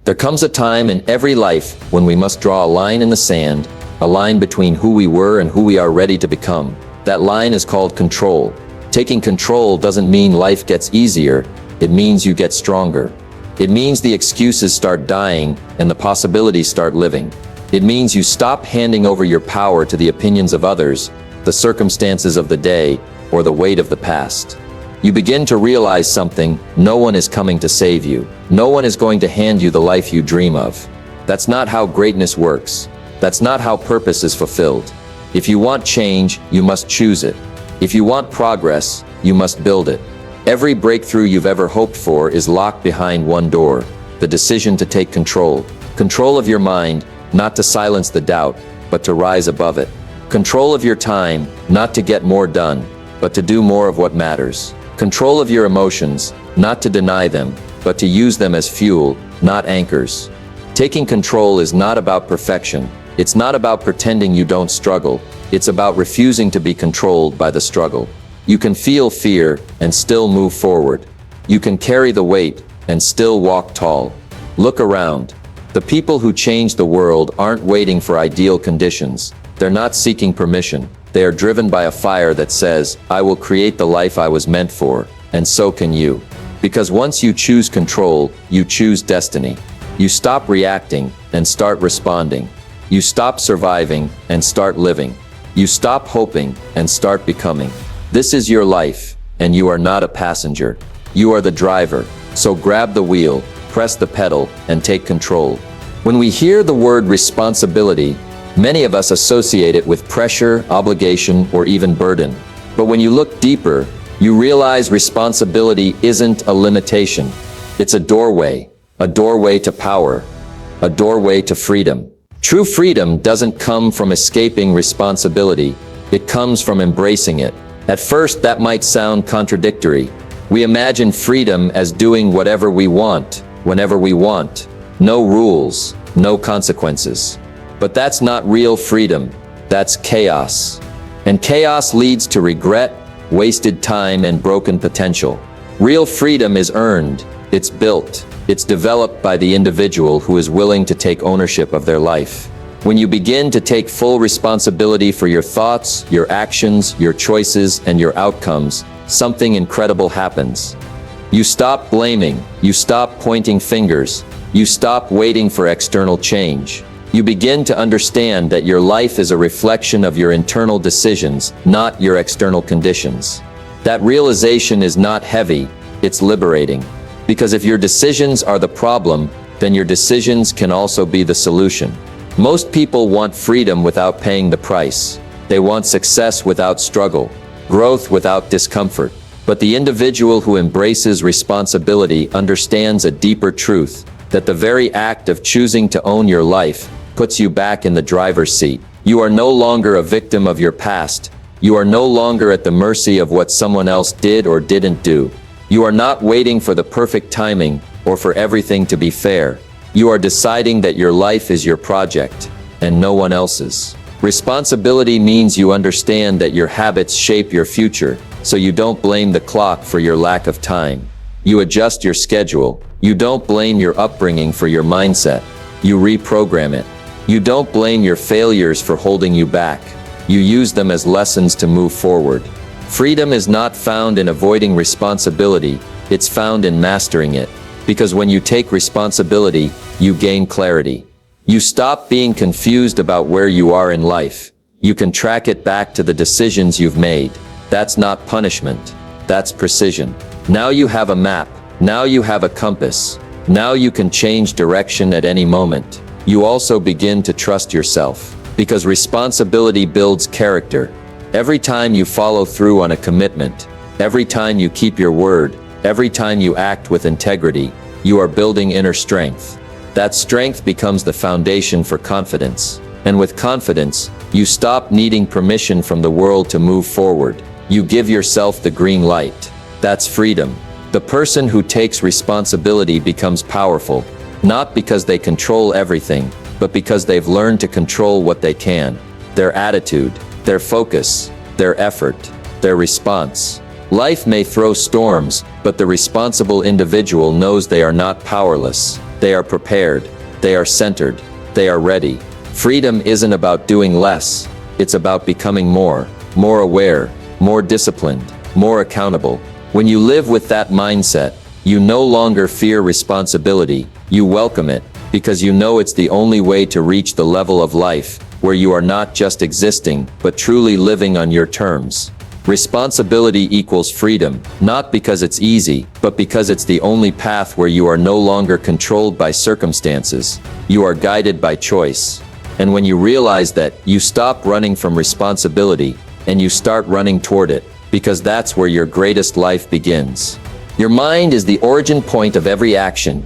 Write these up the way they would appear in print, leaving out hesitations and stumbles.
There comes a time in every life when we must draw a line in the sand, a line between who we were and who we are ready to become. That line is called control. Taking control doesn't mean life gets easier, it means you get stronger. It means the excuses start dying and the possibilities start living. It means you stop handing over your power to the opinions of others, the circumstances of the day, or the weight of the past. You begin to realize something: no one is coming to save you. No one is going to hand you the life you dream of. That's not how greatness works. That's not how purpose is fulfilled. If you want change, you must choose it. If you want progress, you must build it. Every breakthrough you've ever hoped for is locked behind one door: the decision to take control. Control of your mind, not to silence the doubt, but to rise above it. Control of your time, not to get more done, but to do more of what matters. Control of your emotions, not to deny them, but to use them as fuel, not anchors. Taking control is not about perfection. It's not about pretending you don't struggle. It's about refusing to be controlled by the struggle. You can feel fear and still move forward. You can carry the weight and still walk tall. Look around. The people who change the world aren't waiting for ideal conditions. They're not seeking permission. They are driven by a fire that says, "I will create the life I was meant for," and so can you. Because once you choose control, you choose destiny. You stop reacting and start responding. You stop surviving and start living. You stop hoping and start becoming. This is your life, and you are not a passenger. You are the driver. So grab the wheel, press the pedal, and take control. When we hear the word responsibility, many of us associate it with pressure, obligation, or even burden. But when you look deeper, you realize responsibility isn't a limitation. It's a doorway to power, a doorway to freedom. True freedom doesn't come from escaping responsibility. It comes from embracing it. At first, that might sound contradictory. We imagine freedom as doing whatever we want, whenever we want. No rules, no consequences. But that's not real freedom. That's chaos. And chaos leads to regret, wasted time, and broken potential. Real freedom is earned. It's built. It's developed by the individual who is willing to take ownership of their life. When you begin to take full responsibility for your thoughts, your actions, your choices, and your outcomes, something incredible happens. You stop blaming. You stop pointing fingers. You stop waiting for external change. You begin to understand that your life is a reflection of your internal decisions, not your external conditions. That realization is not heavy, it's liberating. Because if your decisions are the problem, then your decisions can also be the solution. Most people want freedom without paying the price. They want success without struggle, growth without discomfort. But the individual who embraces responsibility understands a deeper truth, that the very act of choosing to own your life puts you back in the driver's seat. You are no longer a victim of your past. You are no longer at the mercy of what someone else did or didn't do. You are not waiting for the perfect timing or for everything to be fair. You are deciding that your life is your project and no one else's. Responsibility means you understand that your habits shape your future, so you don't blame the clock for your lack of time. You adjust your schedule. You don't blame your upbringing for your mindset. You reprogram it. You don't blame your failures for holding you back. You use them as lessons to move forward. Freedom is not found in avoiding responsibility, it's found in mastering it. Because when you take responsibility, you gain clarity. You stop being confused about where you are in life. You can track it back to the decisions you've made. That's not punishment. That's precision. Now you have a map. Now you have a compass. Now you can change direction at any moment. You also begin to trust yourself. Because responsibility builds character. Every time you follow through on a commitment, every time you keep your word, every time you act with integrity, you are building inner strength. That strength becomes the foundation for confidence. And with confidence, you stop needing permission from the world to move forward. You give yourself the green light. That's freedom. The person who takes responsibility becomes powerful, not because they control everything, but because they've learned to control what they can. Their attitude, their focus, their effort, their response. Life may throw storms, but the responsible individual knows they are not powerless. They are prepared. They are centered. They are ready. Freedom isn't about doing less. It's about becoming more aware, more disciplined, more accountable. When you live with that mindset, you no longer fear responsibility. You welcome it, because you know it's the only way to reach the level of life where you are not just existing, but truly living on your terms. Responsibility equals freedom, not because it's easy, but because it's the only path where you are no longer controlled by circumstances. You are guided by choice. And when you realize that, you stop running from responsibility, and you start running toward it, because that's where your greatest life begins. Your mind is the origin point of every action,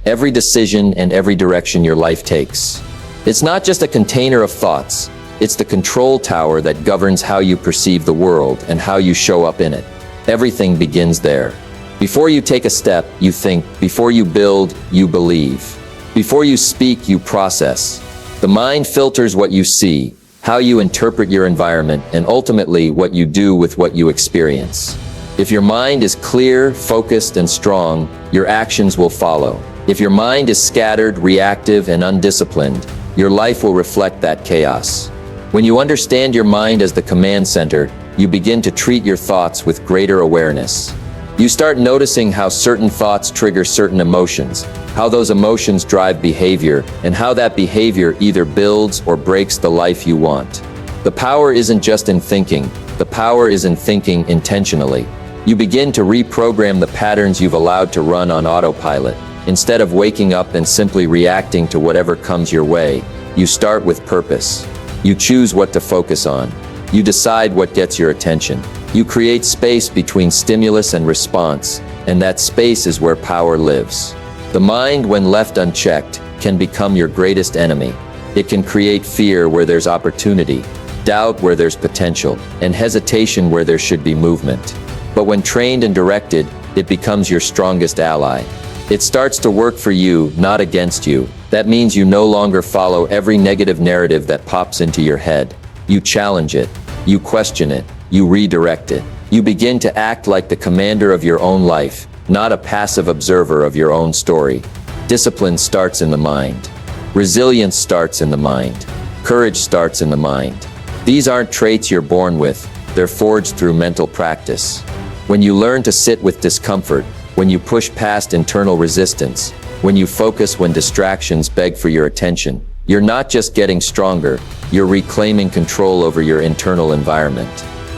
every decision, and every direction your life takes. It's not just a container of thoughts. It's the control tower that governs how you perceive the world and how you show up in it. Everything begins there. Before you take a step, you think. Before you build, you believe. Before you speak, you process. The mind filters what you see, how you interpret your environment, and ultimately what you do with what you experience. If your mind is clear, focused, and strong, your actions will follow. If your mind is scattered, reactive, and undisciplined, your life will reflect that chaos. When you understand your mind as the command center, you begin to treat your thoughts with greater awareness. You start noticing how certain thoughts trigger certain emotions, how those emotions drive behavior, and how that behavior either builds or breaks the life you want. The power isn't just in thinking, the power is in thinking intentionally. You begin to reprogram the patterns you've allowed to run on autopilot. Instead of waking up and simply reacting to whatever comes your way, you start with purpose. You choose what to focus on. You decide what gets your attention. You create space between stimulus and response, and that space is where power lives. The mind, when left unchecked, can become your greatest enemy. It can create fear where there's opportunity, doubt where there's potential, and hesitation where there should be movement. But when trained and directed, it becomes your strongest ally. It starts to work for you, not against you. That means you no longer follow every negative narrative that pops into your head. You challenge it. You question it. You redirect it. You begin to act like the commander of your own life, not a passive observer of your own story. Discipline starts in the mind. Resilience starts in the mind. Courage starts in the mind. These aren't traits you're born with. They're forged through mental practice. When you learn to sit with discomfort, when you push past internal resistance, when you focus when distractions beg for your attention, you're not just getting stronger, you're reclaiming control over your internal environment.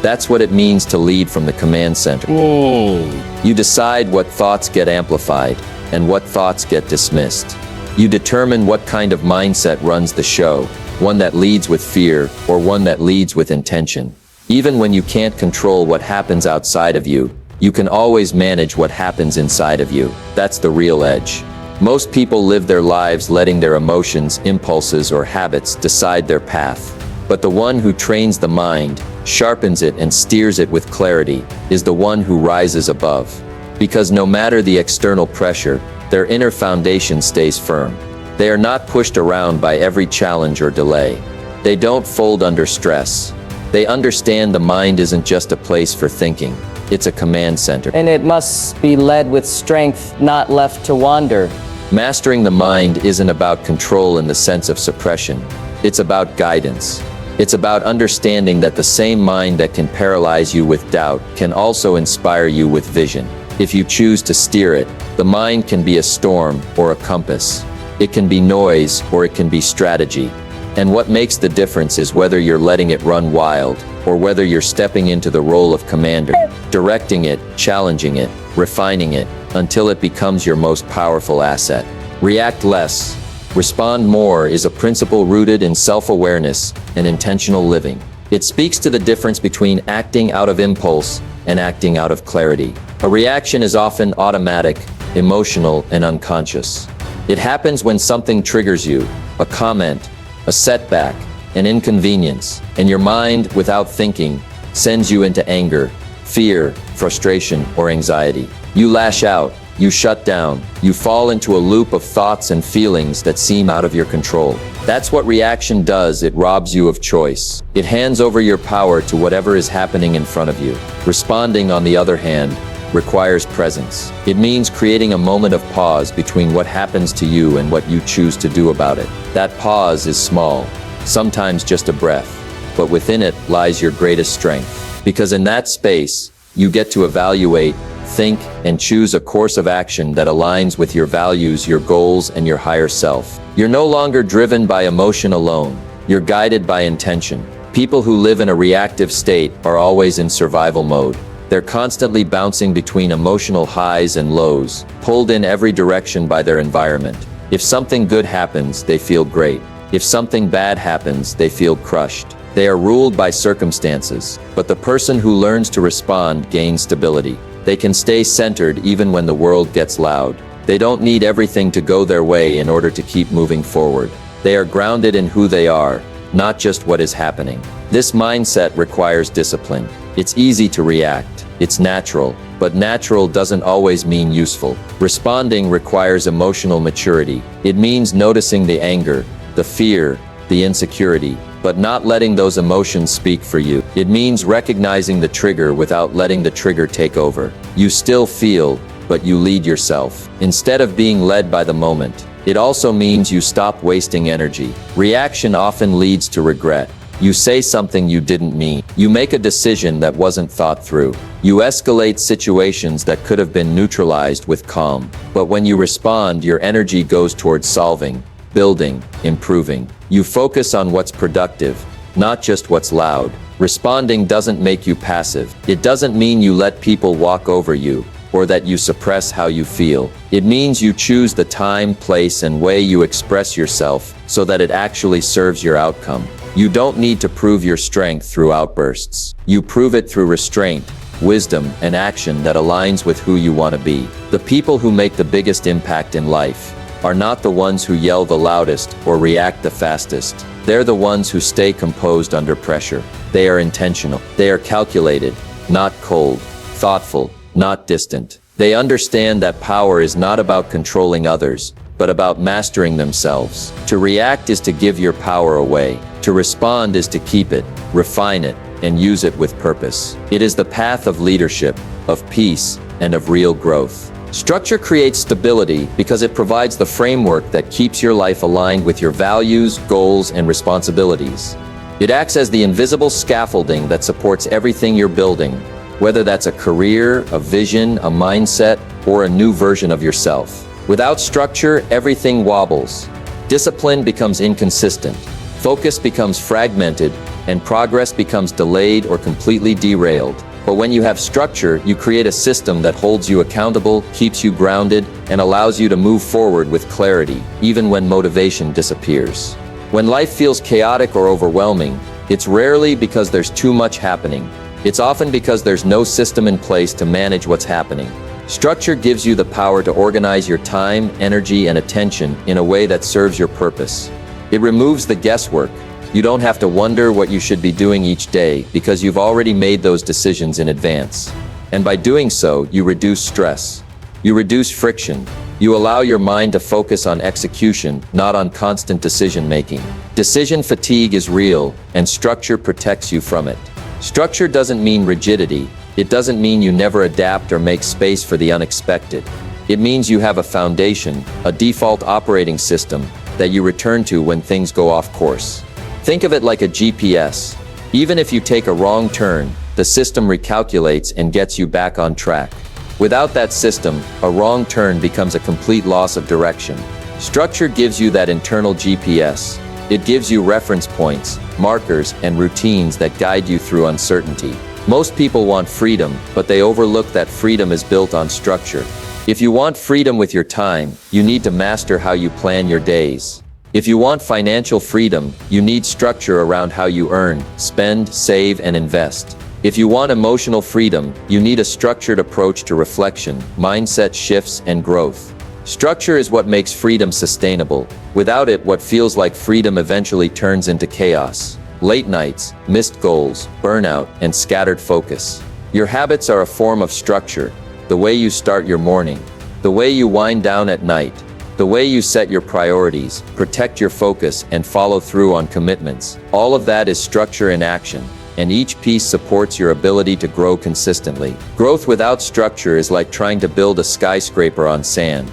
That's what it means to lead from the command center. Whoa. You decide what thoughts get amplified and what thoughts get dismissed. You determine what kind of mindset runs the show, one that leads with fear or one that leads with intention. Even when you can't control what happens outside of you, you can always manage what happens inside of you. That's the real edge. Most people live their lives letting their emotions, impulses, or habits decide their path. But the one who trains the mind, sharpens it, and steers it with clarity is the one who rises above. Because no matter the external pressure, their inner foundation stays firm. They are not pushed around by every challenge or delay. They don't fold under stress. They understand the mind isn't just a place for thinking. It's a command center. And it must be led with strength, not left to wander. Mastering the mind isn't about control in the sense of suppression. It's about guidance. It's about understanding that the same mind that can paralyze you with doubt can also inspire you with vision. If you choose to steer it, the mind can be a storm or a compass. It can be noise or it can be strategy. And what makes the difference is whether you're letting it run wild or whether you're stepping into the role of commander, directing it, challenging it, refining it, until it becomes your most powerful asset. React less, respond more is a principle rooted in self-awareness and intentional living. It speaks to the difference between acting out of impulse and acting out of clarity. A reaction is often automatic, emotional, and unconscious. It happens when something triggers you, a comment, a setback, an inconvenience, and your mind, without thinking, sends you into anger, fear, frustration, or anxiety. You lash out, You shut down. You fall into a loop of thoughts and feelings that seem out of your control. That's what reaction does. It robs you of choice. It hands over your power to whatever is happening in front of you. Responding, on the other hand, requires presence. It means creating a moment of pause between what happens to you and what you choose to do about it. That pause is small, sometimes just a breath, but within it lies your greatest strength. Because in that space, you get to evaluate, think, and choose a course of action that aligns with your values, your goals, and your higher self. You're no longer driven by emotion alone. You're guided by intention. People who live in a reactive state are always in survival mode. They're constantly bouncing between emotional highs and lows, pulled in every direction by their environment. If something good happens, they feel great. If something bad happens, they feel crushed. They are ruled by circumstances, but the person who learns to respond gains stability. They can stay centered even when the world gets loud. They don't need everything to go their way in order to keep moving forward. They are grounded in who they are, not just what is happening. This mindset requires discipline. It's easy to react. It's natural, but natural doesn't always mean useful. Responding requires emotional maturity. It means noticing the anger, the fear, the insecurity, but not letting those emotions speak for you. It means recognizing the trigger without letting the trigger take over. You still feel, but you lead yourself, instead of being led by the moment. It also means you stop wasting energy. Reaction often leads to regret. You say something you didn't mean. You make a decision that wasn't thought through. You escalate situations that could have been neutralized with calm. But when you respond, your energy goes towards solving, building, improving. You focus on what's productive, not just what's loud. Responding doesn't make you passive. It doesn't mean you let people walk over you, or that you suppress how you feel. It means you choose the time, place, and way you express yourself so that it actually serves your outcome. You don't need to prove your strength through outbursts. You prove it through restraint, wisdom, and action that aligns with who you want to be. The people who make the biggest impact in life are not the ones who yell the loudest or react the fastest. They're the ones who stay composed under pressure. They are intentional. They are calculated, not cold, thoughtful, not distant. They understand that power is not about controlling others, but about mastering themselves. To react is to give your power away. To respond is to keep it, refine it, and use it with purpose. It is the path of leadership, of peace, and of real growth. Structure creates stability because it provides the framework that keeps your life aligned with your values, goals, and responsibilities. It acts as the invisible scaffolding that supports everything you're building, whether that's a career, a vision, a mindset, or a new version of yourself. Without structure, everything wobbles. Discipline becomes inconsistent. Focus becomes fragmented, and progress becomes delayed or completely derailed. But when you have structure, you create a system that holds you accountable, keeps you grounded, and allows you to move forward with clarity, even when motivation disappears. When life feels chaotic or overwhelming, it's rarely because there's too much happening. It's often because there's no system in place to manage what's happening. Structure gives you the power to organize your time, energy, and attention in a way that serves your purpose. It removes the guesswork. You don't have to wonder what you should be doing each day because you've already made those decisions in advance. And by doing so, you reduce stress. You reduce friction. You allow your mind to focus on execution, not on constant decision-making. Decision fatigue is real, and structure protects you from it. Structure doesn't mean rigidity. It doesn't mean you never adapt or make space for the unexpected. It means you have a foundation, a default operating system, that you return to when things go off course. Think of it like a GPS. Even if you take a wrong turn, the system recalculates and gets you back on track. Without that system, a wrong turn becomes a complete loss of direction. Structure gives you that internal GPS. It gives you reference points, markers, and routines that guide you through uncertainty. Most people want freedom, but they overlook that freedom is built on structure. If you want freedom with your time, you need to master how you plan your days. If you want financial freedom, you need structure around how you earn, spend, save, and invest. If you want emotional freedom, you need a structured approach to reflection, mindset shifts, and growth. Structure is what makes freedom sustainable. Without it, what feels like freedom eventually turns into chaos. Late nights, missed goals, burnout, and scattered focus. Your habits are a form of structure. The way you start your morning, the way you wind down at night, the way you set your priorities, protect your focus, and follow through on commitments. All of that is structure in action, and each piece supports your ability to grow consistently. Growth without structure is like trying to build a skyscraper on sand.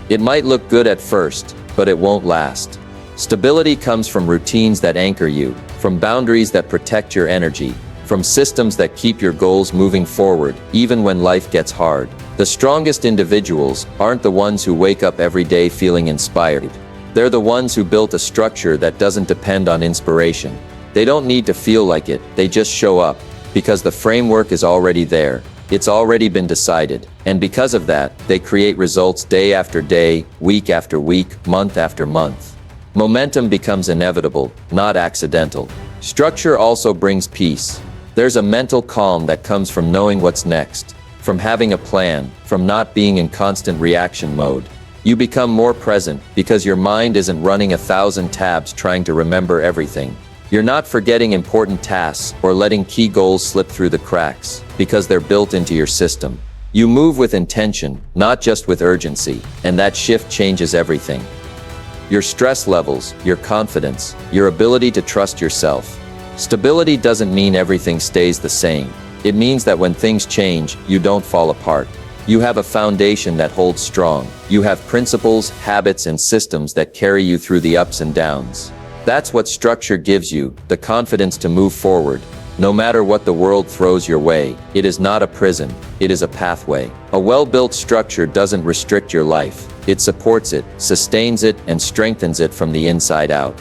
It might look good at first, but it won't last. Stability comes from routines that anchor you, from boundaries that protect your energy, from systems that keep your goals moving forward, even when life gets hard. The strongest individuals aren't the ones who wake up every day feeling inspired. They're the ones who built a structure that doesn't depend on inspiration. They don't need to feel like it, they just show up, because the framework is already there. It's already been decided. And because of that, they create results day after day, week after week, month after month. Momentum becomes inevitable, not accidental. Structure also brings peace. There's a mental calm that comes from knowing what's next, from having a plan, from not being in constant reaction mode. You become more present because your mind isn't running 1,000 tabs trying to remember everything. You're not forgetting important tasks or letting key goals slip through the cracks because they're built into your system. You move with intention, not just with urgency, and that shift changes everything. Your stress levels, your confidence, your ability to trust yourself. Stability doesn't mean everything stays the same. It means that when things change, you don't fall apart. You have a foundation that holds strong. You have principles, habits, and systems that carry you through the ups and downs. That's what structure gives you, the confidence to move forward. No matter what the world throws your way, it is not a prison, it is a pathway. A well-built structure doesn't restrict your life. It supports it, sustains it, and strengthens it from the inside out.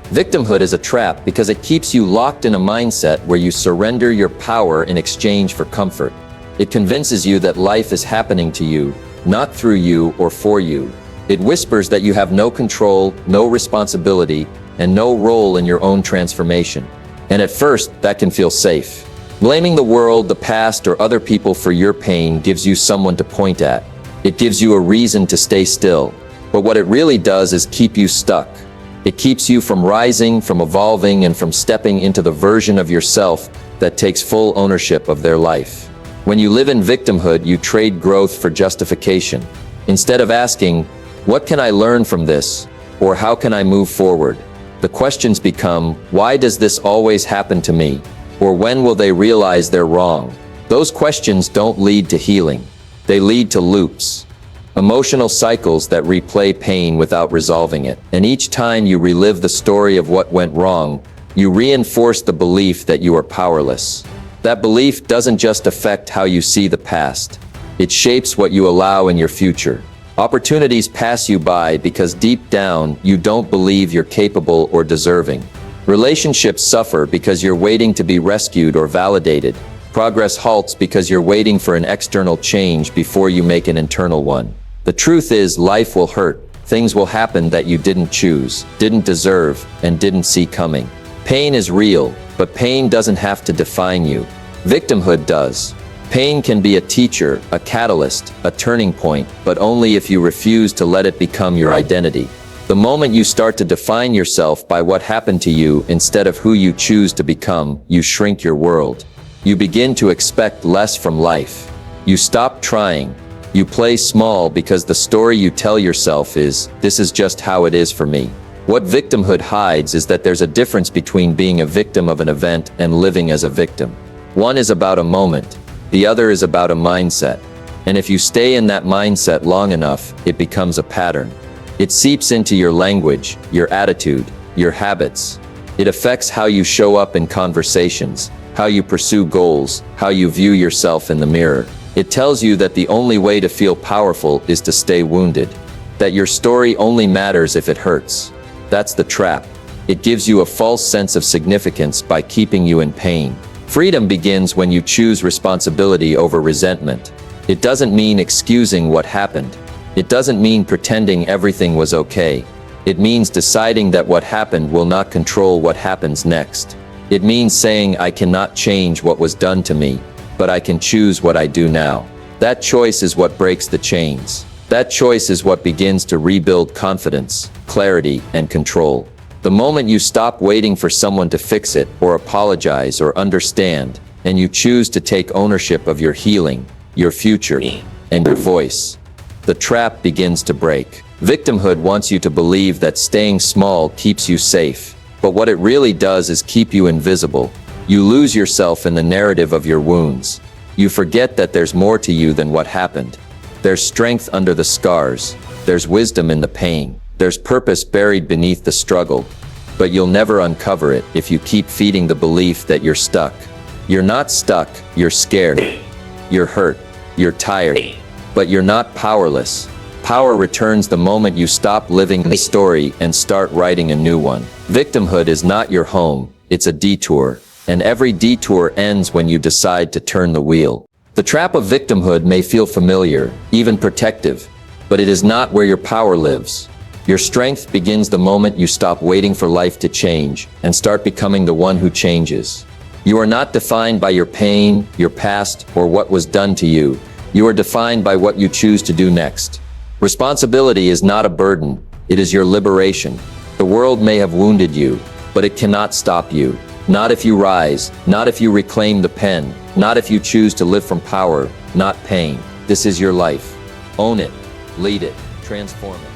Victimhood is a trap because it keeps you locked in a mindset where you surrender your power in exchange for comfort. It convinces you that life is happening to you, not through you or for you. It whispers that you have no control, no responsibility, and no role in your own transformation. And at first, that can feel safe. Blaming the world, the past, or other people for your pain gives you someone to point at. It gives you a reason to stay still. But what it really does is keep you stuck. It keeps you from rising, from evolving, and from stepping into the version of yourself that takes full ownership of their life. When you live in victimhood, you trade growth for justification. Instead of asking, "What can I learn from this?" or "How can I move forward?" the questions become, "Why does this always happen to me?" or "When will they realize they're wrong?" Those questions don't lead to healing. They lead to loops. Emotional cycles that replay pain without resolving it. And each time you relive the story of what went wrong, you reinforce the belief that you are powerless. That belief doesn't just affect how you see the past. It shapes what you allow in your future. Opportunities pass you by because deep down, you don't believe you're capable or deserving. Relationships suffer because you're waiting to be rescued or validated. Progress halts because you're waiting for an external change before you make an internal one. The truth is, life will hurt. Things will happen that you didn't choose, didn't deserve, and didn't see coming. Pain is real, but pain doesn't have to define you. Victimhood does. Pain can be a teacher, a catalyst, a turning point, but only if you refuse to let it become your identity. The moment you start to define yourself by what happened to you instead of who you choose to become, you shrink your world. You begin to expect less from life. You stop trying. You play small because the story you tell yourself is, "This is just how it is for me." What victimhood hides is that there's a difference between being a victim of an event and living as a victim. One is about a moment. The other is about a mindset. And if you stay in that mindset long enough, it becomes a pattern. It seeps into your language, your attitude, your habits. It affects how you show up in conversations, how you pursue goals, how you view yourself in the mirror. It tells you that the only way to feel powerful is to stay wounded. That your story only matters if it hurts. That's the trap. It gives you a false sense of significance by keeping you in pain. Freedom begins when you choose responsibility over resentment. It doesn't mean excusing what happened. It doesn't mean pretending everything was okay. It means deciding that what happened will not control what happens next. It means saying, "I cannot change what was done to me, but I can choose what I do now." That choice is what breaks the chains. That choice is what begins to rebuild confidence, clarity, and control. The moment you stop waiting for someone to fix it, or apologize, or understand, and you choose to take ownership of your healing, your future, and your voice, the trap begins to break. Victimhood wants you to believe that staying small keeps you safe. But what it really does is keep you invisible. You lose yourself in the narrative of your wounds. You forget that there's more to you than what happened. There's strength under the scars. There's wisdom in the pain. There's purpose buried beneath the struggle. But you'll never uncover it if you keep feeding the belief that you're stuck. You're not stuck, you're scared. You're hurt, you're tired. But you're not powerless. Power returns the moment you stop living the story and start writing a new one. Victimhood is not your home, it's a detour. And every detour ends when you decide to turn the wheel. The trap of victimhood may feel familiar, even protective, but it is not where your power lives. Your strength begins the moment you stop waiting for life to change and start becoming the one who changes. You are not defined by your pain, your past, or what was done to you. You are defined by what you choose to do next. Responsibility is not a burden, it is your liberation. The world may have wounded you, but it cannot stop you. Not if you rise, not if you reclaim the pen, not if you choose to live from power, not pain. This is your life. Own it, lead it, transform it.